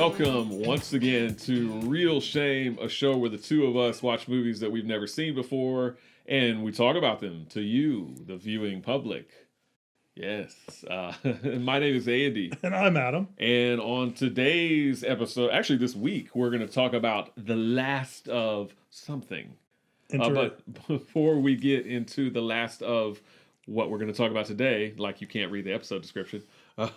Welcome once again to Real Shame, a show where the two of us watch movies that we've never seen before and we talk about them to you, the viewing public. Yes. My name is Andy. And I'm Adam. And on today's episode, actually this week, we're going to talk about the last of something. But before we get into the last of what we're going to talk about today, like you can't read the episode description,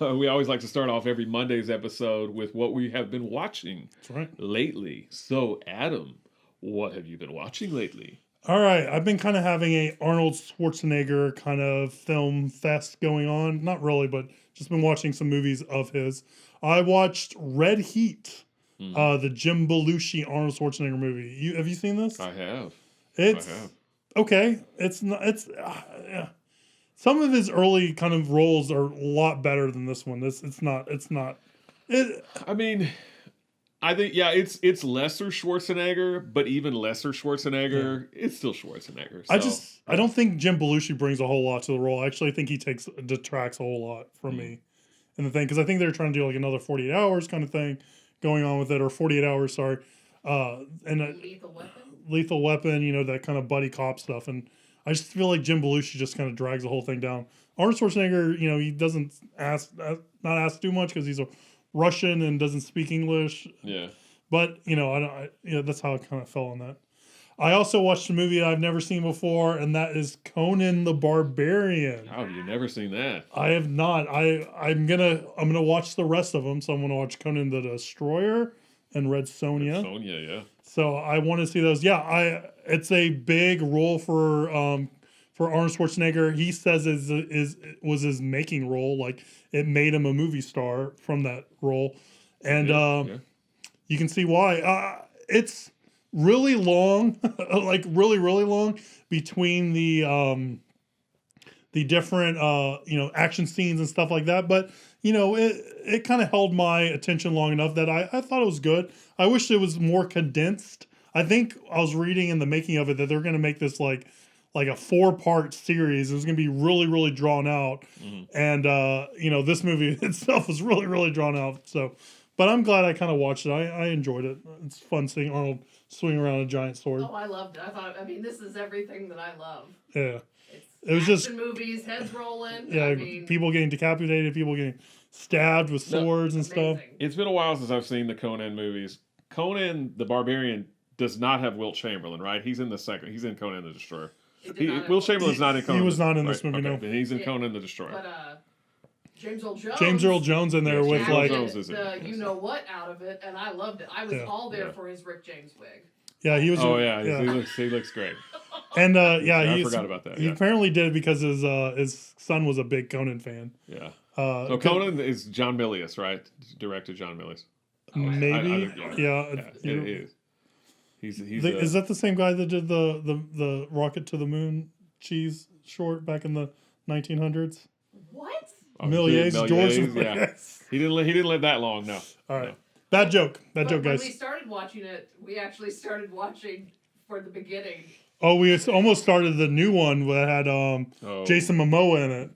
we always like to start off every Monday's episode with what we have been watching lately. So, Adam, what have you been watching lately? All right, I've been kind of having a Arnold Schwarzenegger kind of film fest going on. Not really, but just been watching some movies of his. I watched Red Heat, the Jim Belushi Arnold Schwarzenegger movie. Have you seen this? I have. It's okay. It's not. It's some of his early kind of roles are a lot better than this one. It's not. I mean, I think it's lesser Schwarzenegger, but even lesser Schwarzenegger, it's still Schwarzenegger. So. I don't think Jim Belushi brings a whole lot to the role. Actually, I think he detracts a whole lot from me in the thing, because I think they're trying to do like another 48 hours kind of thing going on with it, or 48 hours, sorry. And Lethal Weapon, you know, that kind of buddy cop stuff, and I just feel like Jim Belushi just kind of drags the whole thing down. Arnold Schwarzenegger, you know, he doesn't not ask too much because he's a Russian and doesn't speak English. Yeah. But, you know, that's how I kind of fell on that. I also watched a movie I've never seen before, and that is Conan the Barbarian. How have you never seen that? I have not. I'm gonna watch the rest of them. So I'm gonna watch Conan the Destroyer and Red Sonja. Yeah. So I want to see those. Yeah, it's a big role for Arnold Schwarzenegger. He says was his making role. Like, it made him a movie star from that role, and you can see why. It's really long, like really long between the different action scenes and stuff like that. But you know, it kind of held my attention long enough that I thought it was good. I wish it was more condensed. I think I was reading in the making of it that they're going to make this like a 4-part series. It was going to be really, really drawn out. And, this movie itself was really, really drawn out. So, but I'm glad I kind of watched it. I enjoyed it. It's fun seeing Arnold swing around a giant sword. Oh, I loved it. This is everything that I love. Yeah. It was just movies, heads rolling. Yeah, people getting decapitated, people getting stabbed with swords and stuff. It's been a while since I've seen the Conan movies. Conan the Barbarian does not have Wilt Chamberlain, right? He's in the second. He's in Conan the Destroyer. Wilt Chamberlain's not in Conan. He was not in this movie, no. And he's in Conan the Destroyer. But James Earl Jones in there with like the you know what out of it, and I loved it. I was all there for his Rick James wig. Yeah, he was. Oh yeah, he looks great. And I forgot about that. He apparently did it because his son was a big Conan fan. Yeah. So Conan is John Milius, right? Director John Milius. Maybe. It is. Is that the same guy that did the Rocket to the Moon cheese short back in the 1900s? What? George. Yeah. He didn't live that long. No. All right. No. Bad joke, guys. When we started watching it, we actually started watching for the beginning. Oh, we almost started the new one that had Jason Momoa in it,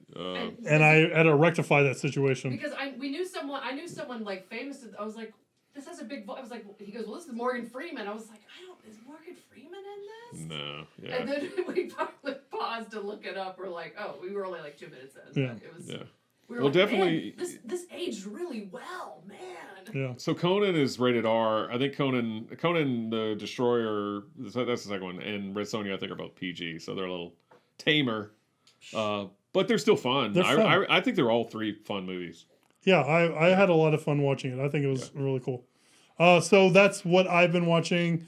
and I had to rectify that situation because I knew someone like famous. I was like, this has a big voice. I was like, he goes, well, this is Morgan Freeman. I was like, is Morgan Freeman in this? No, yeah. And then we finally paused to look it up. We're like, oh, we were only like 2 minutes in. Yeah. It was. Yeah. We were well, like, definitely. Man, this aged really well, man. Yeah. So Conan is rated R. I think Conan the Destroyer, that's the second one, and Red Sonja I think are both PG, so they're a little tamer, but they're still fun. I think they're all three fun movies. Yeah, I had a lot of fun watching it. I think it was really cool. So that's what I've been watching.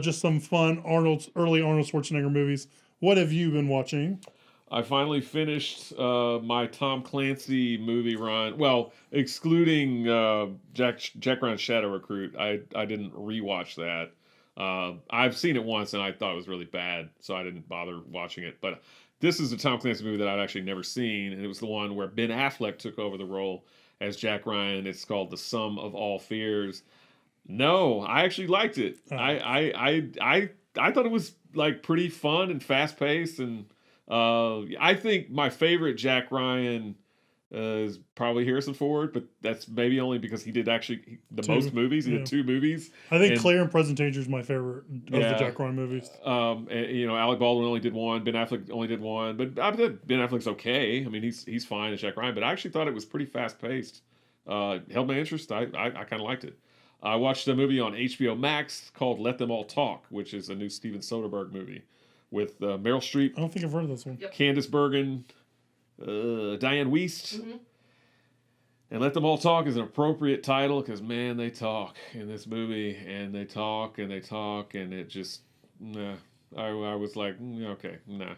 Just some fun early Arnold Schwarzenegger movies. What have you been watching? I finally finished my Tom Clancy movie run. Well, excluding Jack Ryan's Shadow Recruit, I didn't rewatch that. I've seen it once and I thought it was really bad, so I didn't bother watching it. But this is a Tom Clancy movie that I've actually never seen, and it was the one where Ben Affleck took over the role as Jack Ryan. It's called The Sum of All Fears. No, I actually liked it. I thought it was like pretty fun and fast paced, and I think my favorite Jack Ryan is probably Harrison Ford, but that's maybe only because he did most movies. He did 2 movies. I think Clear and Present Danger is my favorite of the Jack Ryan movies. And, Alec Baldwin only did 1. Ben Affleck only did 1. But I bet Ben Affleck's okay. I mean, he's fine as Jack Ryan. But I actually thought it was pretty fast paced. Held my interest. I kind of liked it. I watched a movie on HBO Max called Let Them All Talk, which is a new Steven Soderbergh movie with Meryl Streep. I don't think I've heard of this one. Yep. Candice Bergen. Diane Wiest. Mm-hmm. And Let Them All Talk is an appropriate title because, man, they talk in this movie, and they talk, and they talk, and it just, nah. I was like, okay, nah.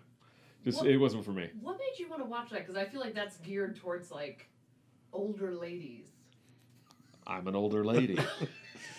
It wasn't for me. What made you want to watch that? Because I feel like that's geared towards, like, older ladies. I'm an older lady,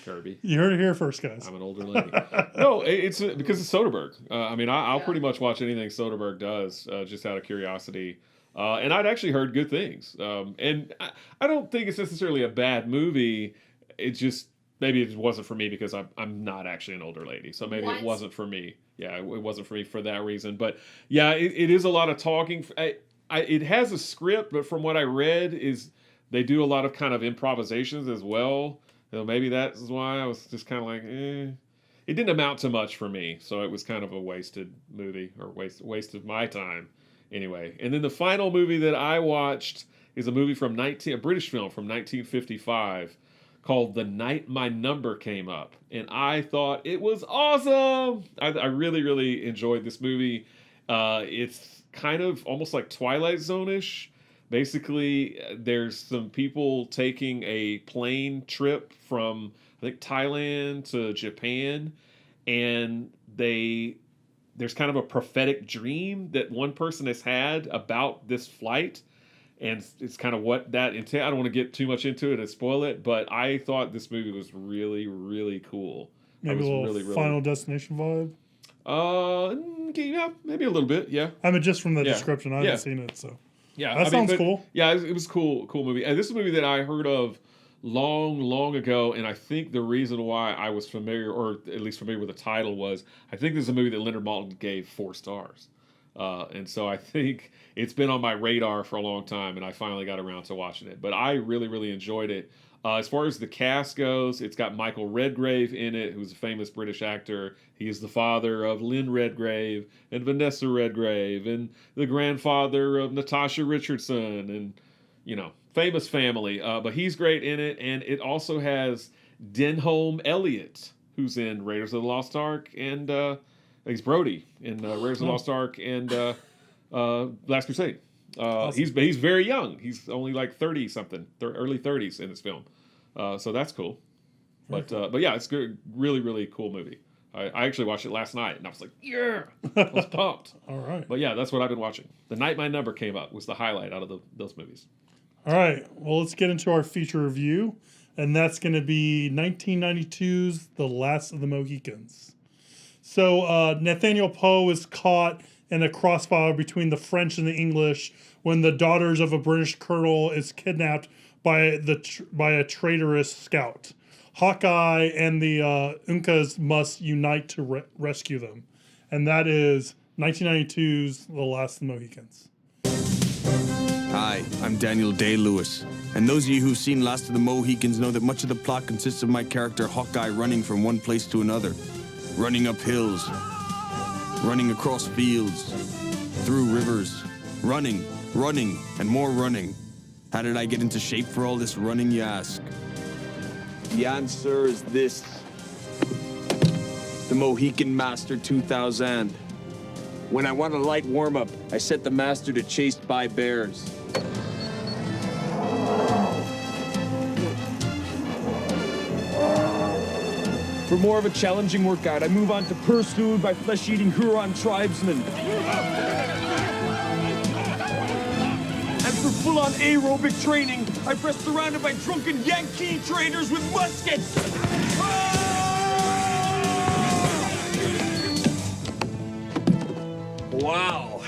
Kirby. You heard it here first, guys. I'm an older lady. No, it's because it's Soderbergh. I'll pretty much watch anything Soderbergh does, just out of curiosity. And I'd actually heard good things. And I don't think it's necessarily a bad movie. It just, maybe it wasn't for me because I'm not actually an older lady. So maybe it wasn't for me. Yeah, it wasn't for me for that reason. But yeah, it is a lot of talking. It has a script, but from what I read is they do a lot of kind of improvisations as well. So maybe that's why I was just kind of like, It didn't amount to much for me. So it was kind of a wasted movie or waste of my time. Anyway, and then the final movie that I watched is a movie from a British film from 1955 called The Night My Number Came Up, and I thought it was awesome. I really, really enjoyed this movie. It's kind of almost like Twilight Zone-ish. Basically, there's some people taking a plane trip from, I think, Thailand to Japan, and there's kind of a prophetic dream that one person has had about this flight, and it's kind of what that entails. I don't want to get too much into it and spoil it, but I thought this movie was really, really cool. Maybe a little Final Destination vibe? Yeah, maybe a little bit, yeah. I mean, just from the description, I haven't seen it, so. Yeah, that sounds cool. Yeah, it was cool movie. And this is a movie that I heard of long ago, and I think the reason why I was familiar, or at least familiar with the title, was I think this is a movie that Leonard Maltin gave 4 stars. And so I think it's been on my radar for a long time, and I finally got around to watching it. But I really, really enjoyed it. As far as the cast goes, it's got Michael Redgrave in it, who's a famous British actor. He is the father of Lynn Redgrave and Vanessa Redgrave and the grandfather of Natasha Richardson and, famous family. But he's great in it, and it also has Denholm Elliott, who's in Raiders of the Lost Ark, and he's Brody in Raiders of the Lost Ark and Last Crusade. Awesome. He's very young. He's only like 30-something, early 30s in this film. So that's cool. But yeah, it's good. Really, really cool movie. I actually watched it last night, and I was like, yeah, I was pumped. All right. But yeah, that's what I've been watching. The Night My Number Came Up was the highlight out of those movies. All right. Well, let's get into our feature review, and that's going to be 1992's The Last of the Mohicans. So Nathaniel Poe is caught in a crossfire between the French and the English when the daughters of a British colonel is kidnapped by a traitorous scout. Hawkeye and the Uncas must unite to rescue them. And that is 1992's The Last of the Mohicans. Hi, I'm Daniel Day-Lewis. And those of you who've seen Last of the Mohicans know that much of the plot consists of my character Hawkeye running from one place to another. Running up hills, running across fields, through rivers, running, and more running. How did I get into shape for all this running, you ask? The answer is this. The Mohican Master 2000. When I want a light warm-up, I set the Master to chased by bears. For more of a challenging workout, I move on to pursued by flesh-eating Huron tribesmen. And for full-on aerobic training, I press surrounded by drunken Yankee traders with muskets. Wow.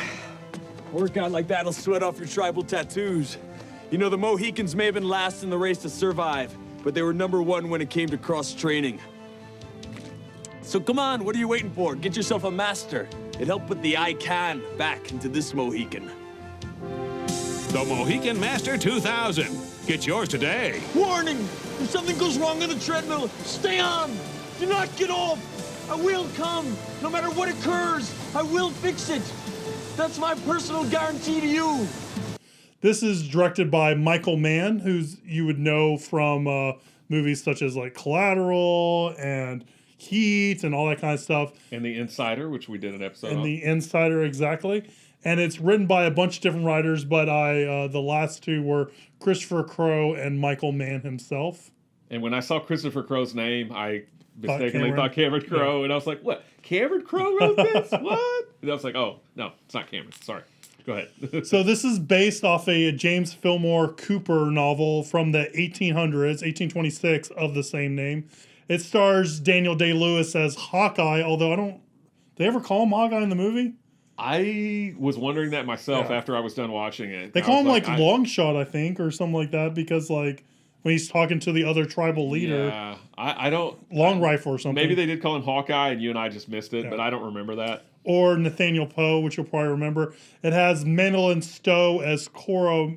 A workout like that'll sweat off your tribal tattoos. You know, the Mohicans may have been last in the race to survive, but they were #1 when it came to cross-training. So come on, what are you waiting for? Get yourself a master. It helped put the I can back into this Mohican. The Mohican Master 2000. Get yours today. Warning! If something goes wrong on the treadmill, stay on! Do not get off! I will come! No matter what occurs, I will fix it! That's my personal guarantee to you! This is directed by Michael Mann, who's you would know from movies such as like Collateral and Heat and all that kind of stuff. And The Insider, which we did an episode on. The Insider, exactly. And it's written by a bunch of different writers, but the last two were Christopher Crowe and Michael Mann himself. And when I saw Christopher Crowe's name, I mistakenly thought Cameron Crowe, and I was like, what? Cameron Crowe wrote this? What? And I was like, oh, no, it's not Cameron. Sorry. Go ahead. So this is based off a James Fenimore Cooper novel from the 1800s, 1826, of the same name. It stars Daniel Day-Lewis as Hawkeye, although did they ever call him Hawkeye in the movie? I was wondering that myself after I was done watching it. They call him like Longshot, I think, or something like that, because like when he's talking to the other tribal leader. Yeah, I don't. Long Rifle or something. Maybe they did call him Hawkeye and you and I just missed it, but I don't remember that. Or Nathaniel Poe, which you'll probably remember. It has Madeleine Stowe as Cora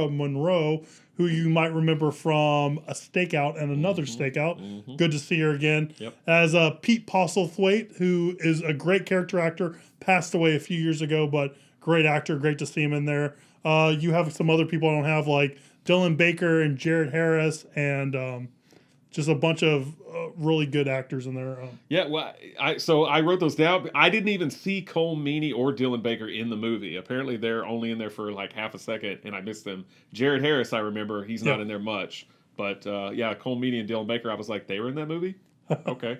Monroe, who you might remember from A Stakeout and Another Stakeout. Mm-hmm. Good to see her again. Yep. As Pete Postlethwaite, who is a great character actor, passed away a few years ago, but great actor, great to see him in there. You have some other people I don't have, like Dylan Baker and Jared Harris, and just a bunch of really good actors in there. Yeah, well, I wrote those down. I didn't even see Cole Meany or Dylan Baker in the movie. Apparently, they're only in there for like half a second, and I missed them. Jared Harris, I remember, he's not in there much. But Cole Meany and Dylan Baker, I was like, they were in that movie? Okay.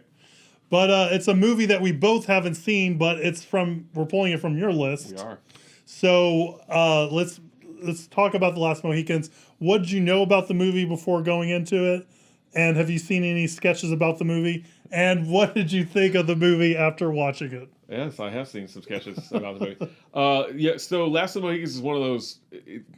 But it's a movie that we both haven't seen, but we're pulling it from your list. We are. So let's talk about The Last Mohicans. What did you know about the movie before going into it? And have you seen any sketches about the movie? And what did you think of the movie after watching it? Yes, I have seen some sketches about the movie. So Last of the Mohicans is one of those,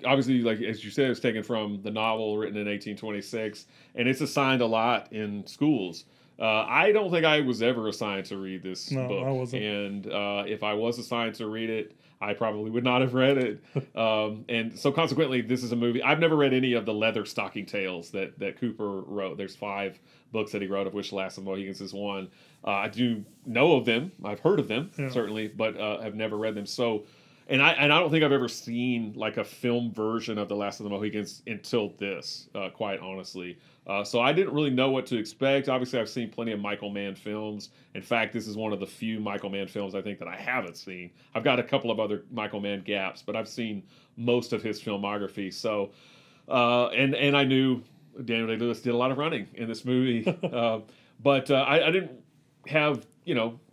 obviously, like as you said, it's taken from the novel written in 1826, and it's assigned a lot in schools. I don't think I was ever assigned to read this book. No, I wasn't. And if I was assigned to read it, I probably would not have read it. And so consequently, this is a movie. I've never read any of the leather stocking tales that Cooper wrote. There's 5 books that he wrote, of which Last of the Mohicans is one. I do know of them. I've heard of them, certainly, but have never read them. So, and I don't think I've ever seen like a film version of The Last of the Mohicans until this, quite honestly. So I didn't really know what to expect. Obviously, I've seen plenty of Michael Mann films. In fact, this is one of the few Michael Mann films I think that I haven't seen. I've got a couple of other Michael Mann gaps, but I've seen most of his filmography. So, and I knew Daniel Day-Lewis did a lot of running in this movie, but I didn't have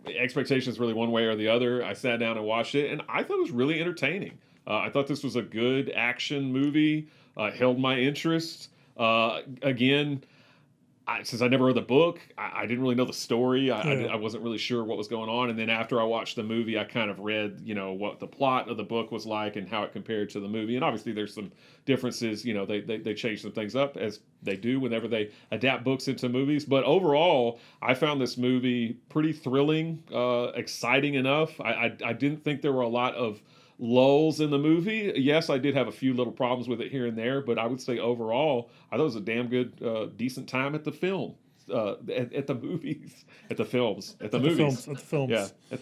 expectations really one way or the other. I sat down and watched it, and I thought it was really entertaining. I thought this was a good action movie. Held my interest. Again, since I never read the book, I didn't really know the story. I wasn't really sure what was going on. And then after I watched the movie, I kind of read, what the plot of the book was like and how it compared to the movie. And obviously there's some differences. They change some things up as they do whenever they adapt books into movies. But overall, I found this movie pretty thrilling, exciting enough. I didn't think there were a lot of lulls in the movie. Yes, I did have a few little problems with it here and there, but I would say overall, I thought it was a damn good, decent time at the film, at the movies, at the films, at the movies, at the films. Yeah, at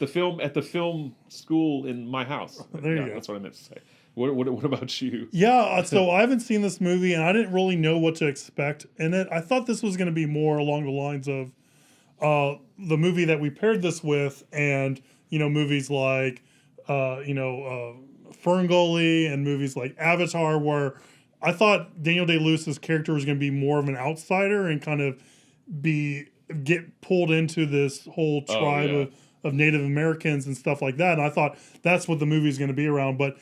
the film school in my house. There you go. That's what I meant to say. What about you? Yeah, so I haven't seen this movie, and I didn't really know what to expect in it. I thought this was going to be more along the lines of the movie that we paired this with, and movies like Ferngully and movies like Avatar, where I thought Daniel Day-Lewis's character was going to be more of an outsider and kind of get pulled into this whole tribe of Native Americans and stuff like that. And I thought that's what the movie's going to be around. But,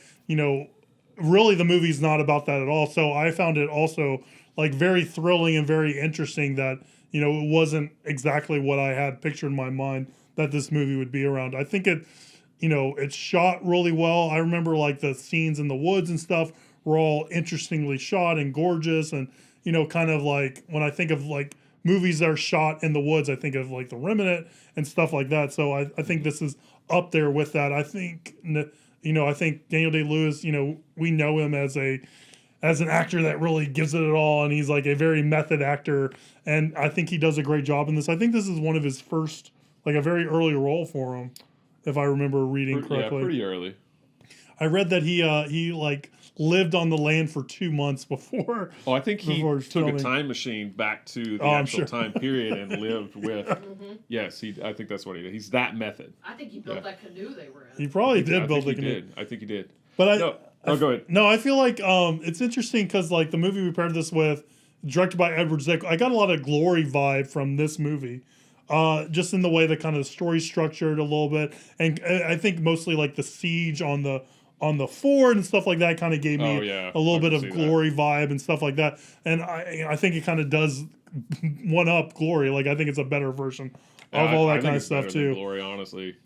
really the movie's not about that at all. So I found it also like very thrilling and very interesting that, it wasn't exactly what I had pictured in my mind that this movie would be around. I think it's shot really well. I remember like the scenes in the woods and stuff were all interestingly shot and gorgeous. And, kind of like when I think of like movies that are shot in the woods, I think of like The Remnant and stuff like that. So I think this is up there with that. I think I think Daniel Day-Lewis, we know him as an actor that really gives it all, and he's like a very method actor, and I think he does a great job in this. I think this is one of his first, like a very early role for him, if I remember reading correctly. Yeah, pretty early. I read that he like lived on the land for 2 months before. Oh, I think he took filming. a time machine back to the actual time period and lived with. Mm-hmm. Yes, I think that's what he did. He's that method. I think he built that canoe they were in. He probably did build the canoe. I think he did. But go ahead. No, I feel like it's interesting because like the movie we paired this with, directed by Edward Zwick, I got a lot of Glory vibe from this movie. Just in the way the kind of story structured a little bit, and I think mostly like the siege on the fort and stuff like that kind of gave me a little bit of Glory vibe and stuff like that. And I think it kind of does one up Glory. Like I think it's a better version of all that kind of stuff too. Glory, honestly,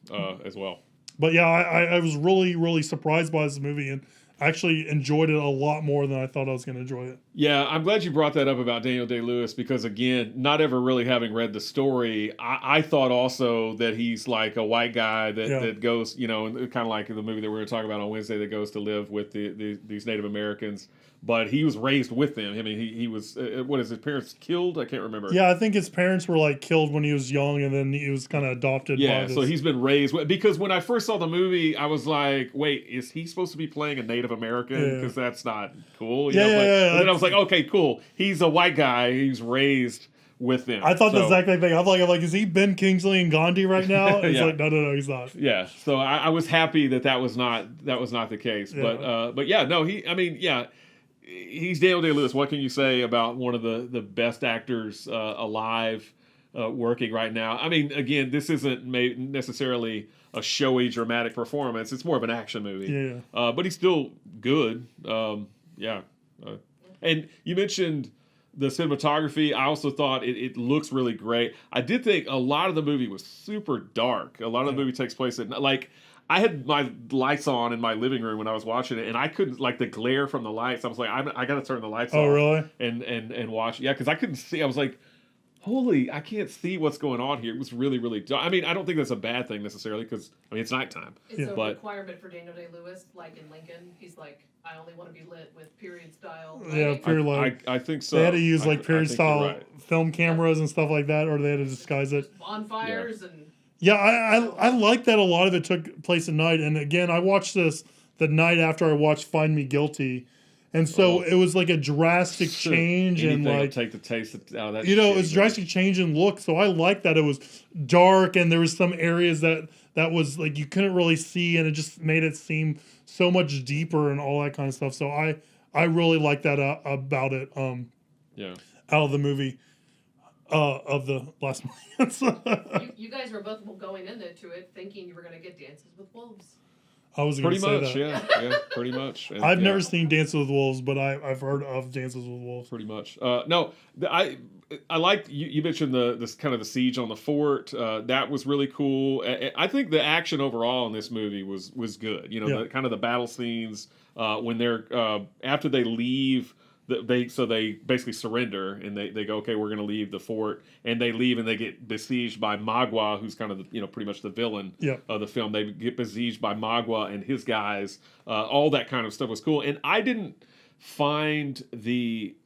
as well. But yeah, I was really, really surprised by this movie and actually enjoyed it a lot more than I thought I was going to enjoy it. Yeah, I'm glad you brought that up about Daniel Day-Lewis because, again, not ever really having read the story, I thought also that he's like a white guy that goes, kind of like the movie that we're going to talk about on Wednesday that goes to live with these Native Americans. But he was raised with them. I mean, he was, what is his parents killed? I can't remember. Yeah, I think his parents were like killed when he was young and then he was kind of adopted. Yeah, so he's been raised with, because when I first saw the movie, I was like, wait, is he supposed to be playing a Native American? Because that's not cool. Yeah. And then I was like, okay, cool. He's a white guy. He's raised with them. I thought the exact same thing. I'm like, is he Ben Kingsley and Gandhi right now? It's like, no, he's not. Yeah. So I was happy that was not the case. Yeah. But yeah, no, he's Daniel Day-Lewis. What can you say about one of the best actors alive working right now? I mean, again, this isn't necessarily a showy, dramatic performance. It's more of an action movie. Yeah. But he's still good. And you mentioned the cinematography. I also thought it looks really great. I did think a lot of the movie was super dark. A lot of the movie takes place at like. I had my lights on in my living room when I was watching it, and I couldn't, like, the glare from the lights. I was like, I got to turn the lights off. Oh, really? And watch. Yeah, because I couldn't see. I was like, holy, I can't see what's going on here. It was really, really dark. I mean, I don't think that's a bad thing necessarily because, it's nighttime. It's a requirement for Daniel Day-Lewis, like in Lincoln. He's like, I only want to be lit with period style lighting. Yeah, period lighting. I think so. They had to use, period style film cameras and stuff like that, or they had to disguise it. Bonfires and... Yeah, I like that a lot of it took place at night. And again, I watched this the night after I watched Find Me Guilty. And so it was like a drastic change in like take the taste out of that. It was drastic change in look. So I like that it was dark and there was some areas that was like you couldn't really see and it just made it seem so much deeper and all that kind of stuff. So I really like that about it. Out of the movie. Of the last months. you guys were both going into it thinking you were going to get Dances with Wolves. I was going to say that. Yeah, pretty much. And, I've never seen Dances with Wolves, but I've heard of Dances with Wolves. Pretty much. No, I liked you mentioned this kind of the siege on the fort. That was really cool. I think the action overall in this movie was good. The kind of the battle scenes when they're after they leave. They basically surrender and they go, okay, we're going to leave the fort, and they leave and they get besieged by Magua, who's kind of pretty much the villain of the film. They get besieged by Magua and his guys. All that kind of stuff was cool, and I didn't find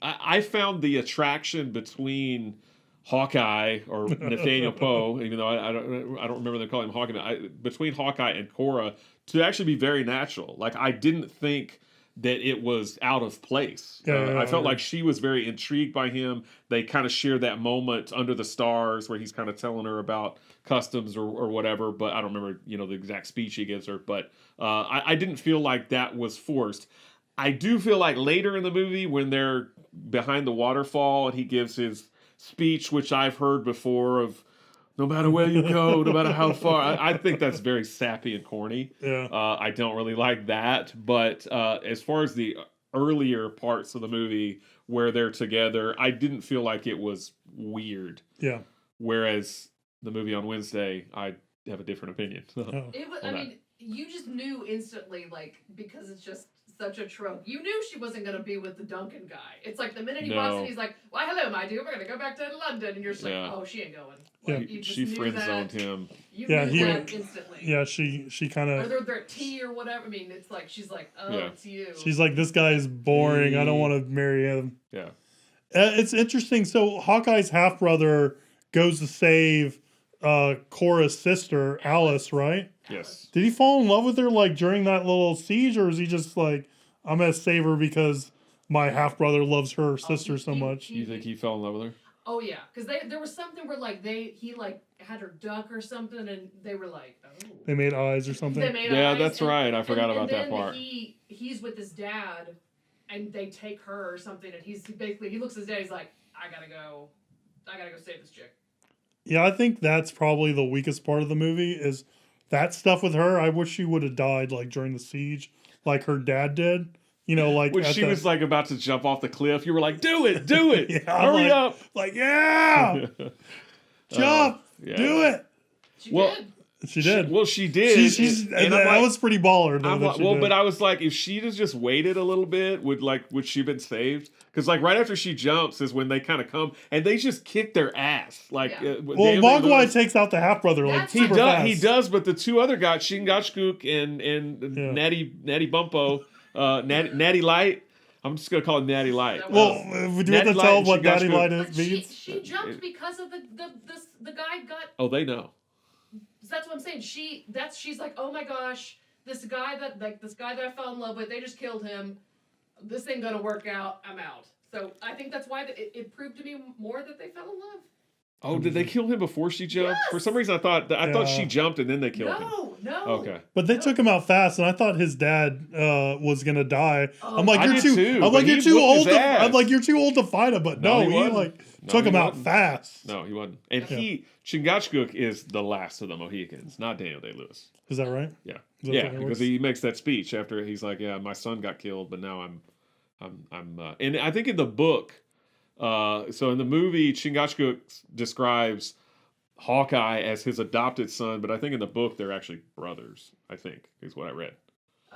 I found the attraction between Hawkeye or Nathaniel Poe, even though I don't remember them calling him Hawkeye, between Hawkeye and Cora to actually be very natural. Like I didn't think that it was out of place. I felt like she was very intrigued by him. They kind of shared that moment under the stars where he's kind of telling her about customs or whatever, but I don't remember, the exact speech he gives her, but I didn't feel like that was forced. I do feel like later in the movie when they're behind the waterfall and he gives his speech, which I've heard before of, no matter where you go, no matter how far. I think that's very sappy and corny. Yeah. I don't really like that. But as far as the earlier parts of the movie where they're together, I didn't feel like it was weird. Yeah. Whereas the movie on Wednesday, I have a different opinion. It was, I mean, you just knew instantly, like, because it's just such a trope. You knew she wasn't going to be with the Duncan guy. It's like the minute he No. walks in, he's like, "Well, hello, my dude. We're going to go back to London," and you're just like, Yeah. "Oh, she ain't going." Yeah. Like, you just She knew friend that. zoned him. You Yeah, knew he that would- instantly. Yeah, she kind Or of. they're at tea or whatever. I mean, it's like she's like, "Oh, Yeah. it's you." She's like, this guy is boring. I don't want to marry him. Yeah. It's interesting. So Hawkeye's half brother goes to save Cora's sister, Alice, right? Yes. Did he fall in love with her like during that little siege, or is he just like, I'm gonna save her because my half brother loves her sister so much? You think he fell in love with her? Oh yeah, because there was something where like he like had her duck or something, and they were like, "Oh." They made eyes or something. They made Yeah, eyes, that's right. I forgot about that then part. He's with his dad, and they take her or something, and he looks at his dad. He's like, I gotta go save this chick. Yeah, I think that's probably the weakest part of the movie is that stuff with her. I wish she would have died like during the siege, like her dad did. You know, like When at she the- was like about to jump off the cliff, you were like, "Do it, do it, Yeah, I'm hurry like- up!" like, yeah, jump, yeah. do it. She Well, did. She did. Well, she did. She's and that I'm like, was pretty baller. Though, I'm that like, she well, did. but I was like, if she'd have just waited a little bit, would she been saved? Because like right after she jumps is when they kind of come and they just kick their ass. Like, Yeah. Well, Daniel Mogwai Day-Lewis- takes out the half brother like That's super what- fast. he does, but the two other guys, Chingachgook and Yeah. Natty Bumpo, Natty Light. I'm just gonna call it Natty Light. That Well, was- would you Natty have to Light tell and what she got Daddy screwed. Light But means? she jumped because of the guy got. Oh, they know. That's what I'm saying. She's like, oh my gosh, this guy that I fell in love with, they just killed him. This ain't gonna work out. I'm out. So I think that's why it proved to me more that they fell in love. Oh, did they kill him before she jumped? Yes! For some reason, I thought she Yeah. jumped and then they killed him. No. Okay. But they took him out fast, and I thought his dad was gonna die. Oh, I'm like, I you're did too. too, I'm but like, he you're too whooped old. his ass. I'm like, you're too old to fight him. But No, no, he he wasn't. like No, took he him out wasn't. fast. No, he wasn't. And Yeah. Chingachgook is the last of the Mohicans, not Daniel Day-Lewis. Is that right? Yeah, Is that yeah, how it because works? he makes that speech after he's like, "Yeah, my son got killed, but now I'm." And I think in the book, so in the movie, Chingachgook describes Hawkeye as his adopted son, but I think in the book they're actually brothers. I think is what I read.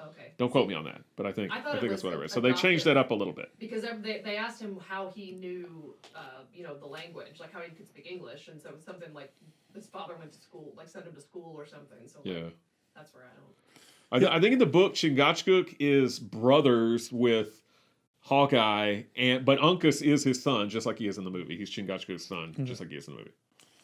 Okay. Don't quote me on that, but I think I thought it that's was what I read. So they changed adopted. that up a little bit. Because they asked him how he knew, the language, like how he could speak English, and so it was something like his father went to school, like sent him to school or something. So like, Yeah. that's where I don't. I think in the book, Chingachgook is brothers with Hawkeye, but Uncas is his son, just like he is in the movie. He's Chingachgook's son, just like he is in the movie.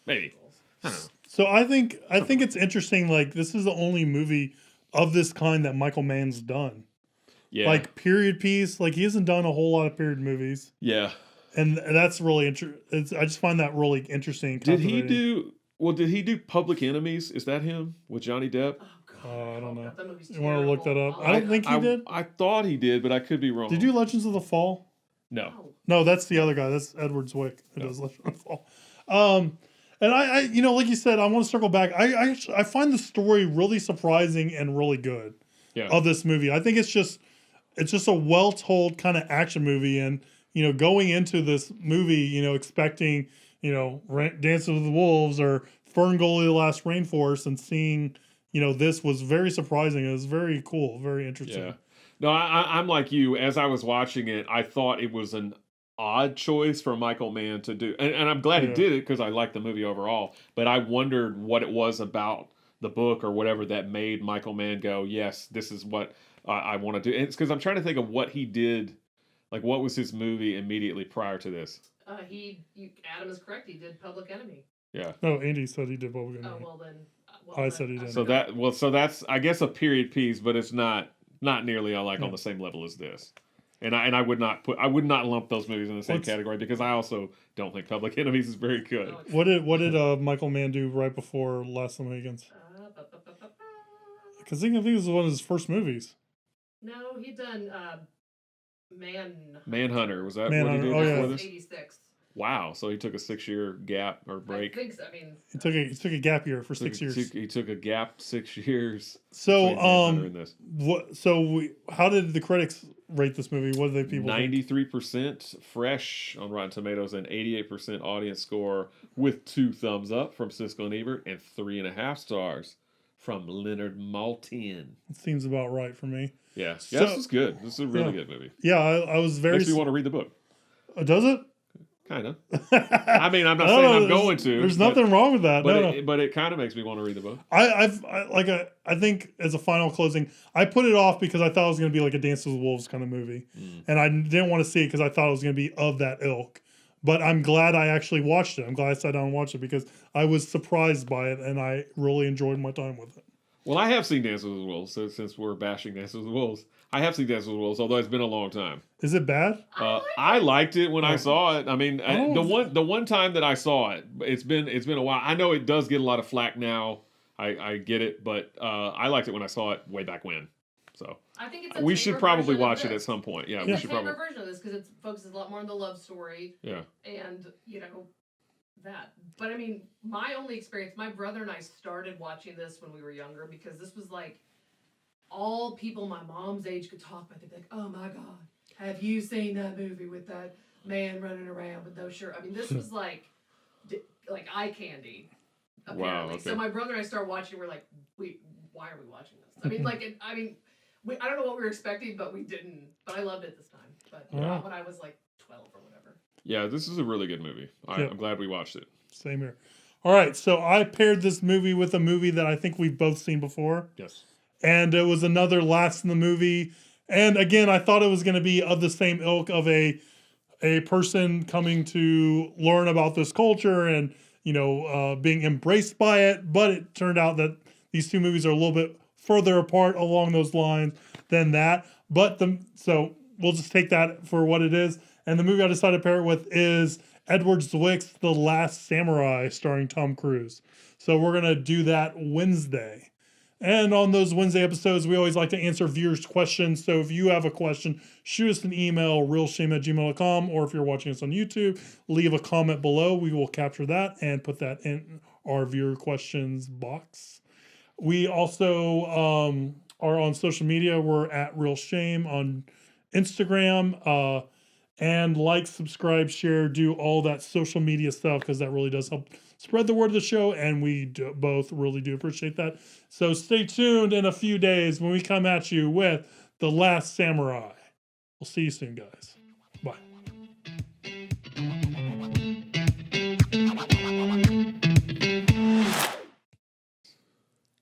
Maybe. I don't know. So I think it's interesting. Like this is the only movie of this kind that Michael Mann's done. Yeah. Like period piece. Like he hasn't done a whole lot of period movies, yeah. and that's really interesting. I just find that really interesting. and Did he captivating. did he do Public Enemies? Is that him with Johnny Depp? Oh god. I don't know. That movie's You wanna look that terrible. up? I don't think he did. I thought he did, but I could be wrong. Did you Legends of the Fall? No. Oh, No, that's the other guy. That's Edward Zwick. It does Legends of the Fall. And I, like you said, I want to circle back. I find the story really surprising and really good. Yeah. Of this movie. I think it's just a well told kind of action movie, and going into this movie, expecting Dancing with the Wolves or Ferngully the Last Rainforest, and seeing this was very surprising. It was very cool, very interesting. Yeah. No, I'm like you. As I was watching it, I thought it was an odd choice for Michael Mann to do, and I'm glad he Yeah. did it because I liked the movie overall. But I wondered what it was about the book or whatever that made Michael Mann go, yes, this is what I want to do. And it's because I'm trying to think of what he did, like what was his movie immediately prior to this. Adam is correct. He did Public Enemy. Yeah. No, Andy said he did Bubble Oh Gum. well then. I said he didn't. So that's I guess a period piece, but it's not nearly on Yeah. the same level as this. And I would not lump those movies in the same category because I also don't think Public Enemies is very good. What did Michael Mann do right before Last of the Mohicans? Because I think this was one of his first movies. No, he done Manhunter, was that what Manhunter, he did oh, yeah. before That was this? 86. Wow, so he took a 6-year gap or break. I think so. I mean, He took a gap year for 6 years. He took a gap 6 years. So between Manhunter and this. how did the critics rate this movie? What did people think? 93% fresh on Rotten Tomatoes and 88% audience score with 2 thumbs up from Siskel and Ebert and 3.5 stars from Leonard Maltin. It seems about right for me. Yeah, So- this is good. This is a really Yeah. good movie. Yeah, I was very. Makes me want to read the book. Does it? Kind of. I mean, I'm not I don't saying know, I'm there's- going to. There's but- nothing wrong with that. But No, it, but it kind of makes me want to read the book. I think as a final closing, I put it off because I thought it was going to be like a Dance with Wolves kind of movie, and I didn't want to see it because I thought it was going to be of that ilk. But I'm glad I actually watched it. I'm glad I sat down and watched it because I was surprised by it, and I really enjoyed my time with it. Well, I have seen Dances with Wolves, so since we're bashing Dances with Wolves, I have seen Dances with Wolves, although it's been a long time. Is it bad? I liked it when I Oh. saw it. I mean, Oh. the one time that I saw it, it's been a while. I know it does get a lot of flack now. I get it, but I liked it when I saw it way back when. So I think it's a we should tamer probably version of watch it this. at some point. Yeah, It's we a should tamer probably. version of this because it focuses a lot more on the love story Yeah. and that. But I mean, my only experience, my brother and I started watching this when we were younger because this was like all people my mom's age could talk about. They'd be like, "Oh my God, have you seen that movie with that man running around with no shirt?" I mean, this was like eye candy. Apparently. Wow, okay. So my brother and I started watching. We're like, why are we watching this? I mean, I don't know what we were expecting, but we didn't. But I loved it this time. But not when I was like 12 or whatever. Yeah, this is a really good movie. I'm glad we watched it. Same here. All right, so I paired this movie with a movie that I think we've both seen before. Yes. And it was another Last in the Movie. And again, I thought it was going to be of the same ilk of a person coming to learn about this culture and, being embraced by it. But it turned out that these two movies are a little bit further apart along those lines than that. So we'll just take that for what it is. And the movie I decided to pair it with is Edward Zwick's The Last Samurai, starring Tom Cruise. So we're going to do that Wednesday. And on those Wednesday episodes, we always like to answer viewers' questions. So if you have a question, shoot us an email, realshame@gmail.com, or if you're watching us on YouTube, leave a comment below. We will capture that and put that in our viewer questions box. We also are on social media. We're at Real Shame on Instagram. And like, subscribe, share, do all that social media stuff because that really does help spread the word of the show, and we both really do appreciate that. So stay tuned in a few days when we come at you with The Last Samurai. We'll see you soon, guys. Bye.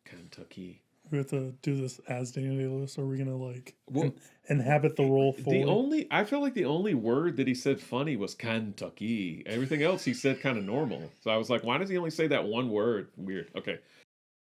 Kentucky. We have to do this as Daniel Day-Lewis, or are we going to Well, inhabit the role fully? I feel like the only word that he said funny was Kentucky. Everything else he said kind of normal. So I was like, why does he only say that one word? Weird. Okay.